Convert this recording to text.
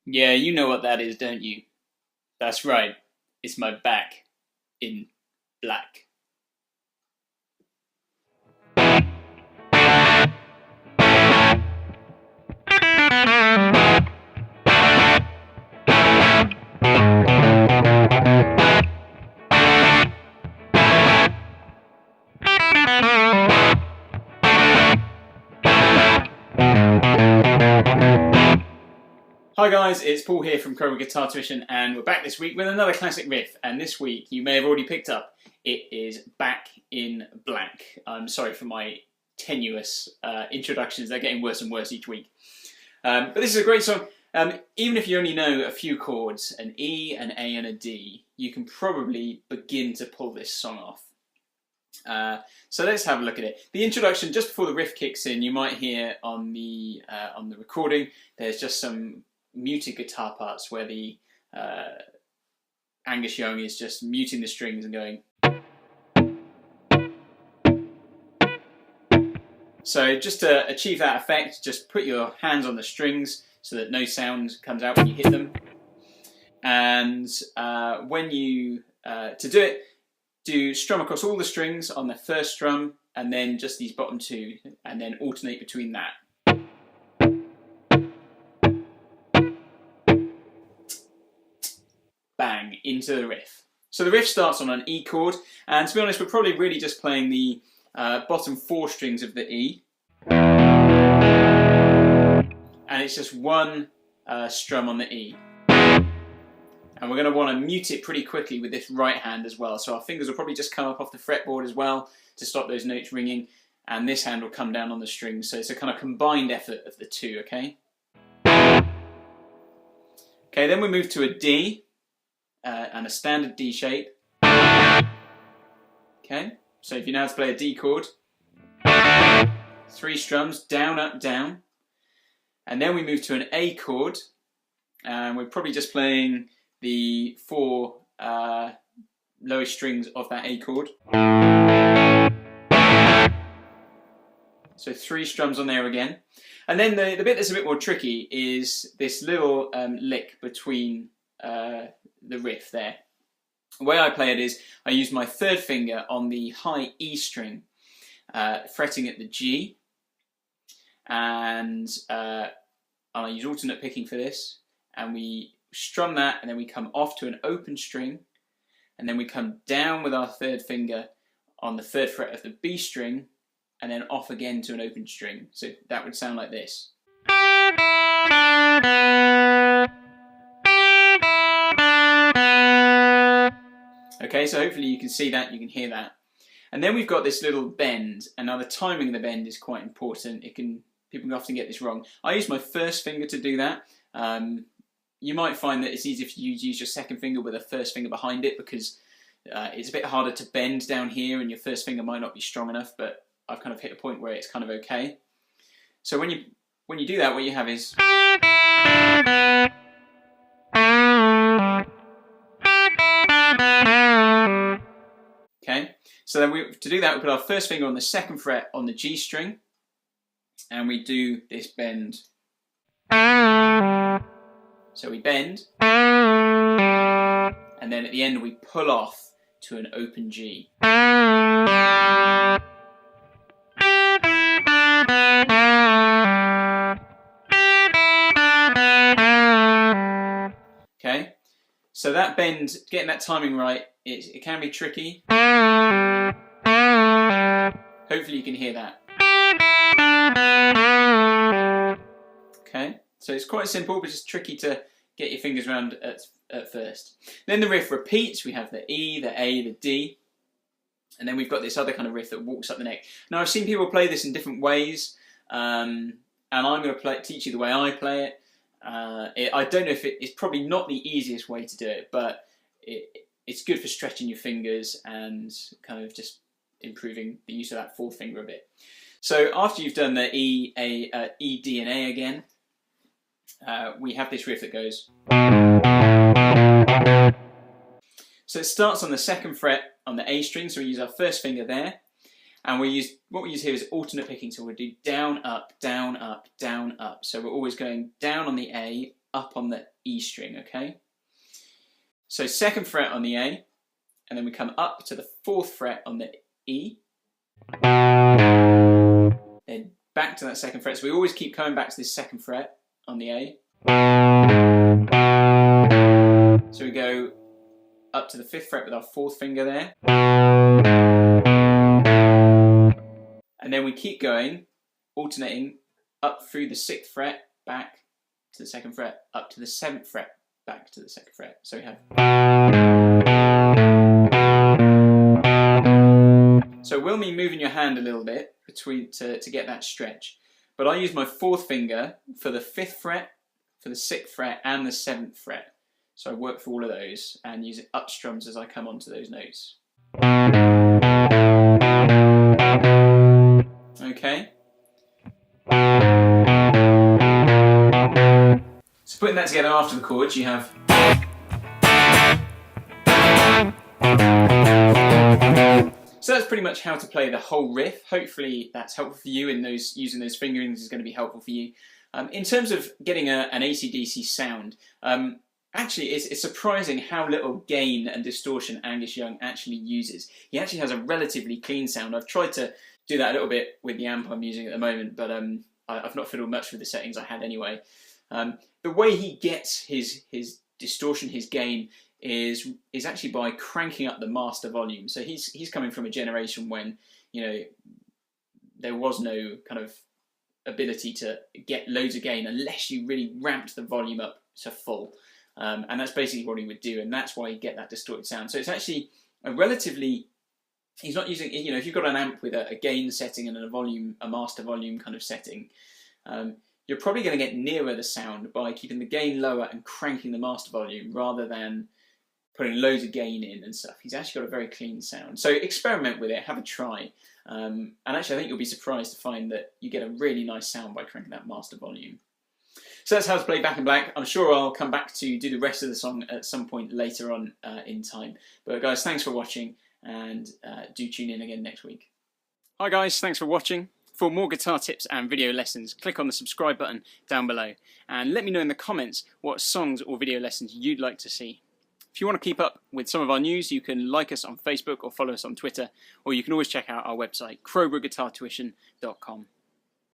Yeah, you know what that is, don't you? That's right. It's my back in black. Hi guys, it's Paul here from Crowborough Guitar Tuition, and we're back this week with another classic riff. And this week, you may have already picked up, it is Back in Black. I'm sorry for my tenuous introductions; they're getting worse and worse each week. But this is a great song. Even if you only know a few chords, an E, an A, and a D, you can probably begin to pull this song off. So let's have a look at it. The introduction, just before the riff kicks in, you might hear on the recording, there's just some muted guitar parts where the Angus Young is just muting the strings and going. So just to achieve that effect, just put your hands on the strings so that no sound comes out when you hit them. And when you, to do it, do strum across all the strings on the first strum and then just these bottom two, and then alternate between that. Bang, into the riff. So the riff starts on an E chord, and to be honest, we're probably really just playing the bottom four strings of the E. And it's just one strum on the E. And we're going to want to mute it pretty quickly with this right hand as well. So our fingers will probably just come up off the fretboard as well to stop those notes ringing. And this hand will come down on the strings. So it's a kind of combined effort of the two, okay? Okay, then we move to a D. And a standard D shape. Okay, so if you know how to play a D chord, three strums, down, up, down. And then we move to an A chord, and we're probably just playing the four lowest strings of that A chord. So three strums on there again. And then the bit that's a bit more tricky is this little lick between the riff there. The way I play it is I use my third finger on the high E string, fretting at the G, and I use alternate picking for this, and we strum that, and then we come off to an open string, and then we come down with our third finger on the third fret of the B string, and then off again to an open string. So that would sound like this. Okay, so hopefully you can see that, you can hear that. And then we've got this little bend, and now the timing of the bend is quite important. People can often get this wrong. I use my first finger to do that. You might find that it's easier if you use your second finger with a first finger behind it, because it's a bit harder to bend down here and your first finger might not be strong enough, but I've kind of hit a point where it's kind of okay. So when you do that, what you have is... Okay, so then to do that, we put our first finger on the second fret on the G string, and we do this bend. So we bend, and then at the end we pull off to an open G. Okay, so that bend, getting that timing right, it can be tricky. Hopefully you can hear that. Okay, so it's quite simple, but just tricky to get your fingers around at first. Then the riff repeats. We have the E, the A, the D, and then we've got this other kind of riff that walks up the neck. Now I've seen people play this in different ways, and I'm going to teach you the way I play it. I don't know if it's probably not the easiest way to do it, but it's good for stretching your fingers and kind of just improving the use of that fourth finger a bit. So after you've done the E, D and A again, we have this riff that goes. So it starts on the second fret on the A string, so we use our first finger there, and what we use here is alternate picking, so we'll do down, up, down, up, down, up. So we're always going down on the A, up on the E string, okay? So 2nd fret on the A, and then we come up to the 4th fret on the E, then back to that 2nd fret. So we always keep coming back to this 2nd fret on the A. So we go up to the 5th fret with our 4th finger there. And then we keep going, alternating up through the 6th fret, back to the 2nd fret, up to the 7th fret, back to the 2nd fret. So we have. So it will mean moving your hand a little bit between to get that stretch. But I use my 4th finger for the 5th fret, for the 6th fret, and the 7th fret. So I work for all of those and use it up strums as I come onto those notes. Okay. So putting that together after the chords, you have. So that's pretty much how to play the whole riff. Hopefully that's helpful for you, and using those fingerings is going to be helpful for you. In terms of getting an AC/DC sound, actually it's surprising how little gain and distortion Angus Young actually uses. He actually has a relatively clean sound. I've tried to do that a little bit with the amp I'm using at the moment, but I've not fiddled much with the settings I had anyway. The way he gets his distortion, his gain, is actually by cranking up the master volume. So he's coming from a generation when, you know, there was no kind of ability to get loads of gain unless you really ramped the volume up to full. And that's basically what he would do, and that's why you get that distorted sound. So it's actually a relatively, he's not using, you know, if you've got an amp with a gain setting and a master volume kind of setting, you're probably going to get nearer the sound by keeping the gain lower and cranking the master volume rather than putting loads of gain in and stuff. He's actually got a very clean sound. So experiment with it, have a try. And actually I think you'll be surprised to find that you get a really nice sound by cranking that master volume. So that's how to play Back in Black. I'm sure I'll come back to do the rest of the song at some point later on in time. But guys, thanks for watching, and do tune in again next week. Hi guys, thanks for watching. For more guitar tips and video lessons, click on the subscribe button down below, and let me know in the comments what songs or video lessons you'd like to see. If you want to keep up with some of our news, you can like us on Facebook or follow us on Twitter, or you can always check out our website, crowboroughguitartuition.com.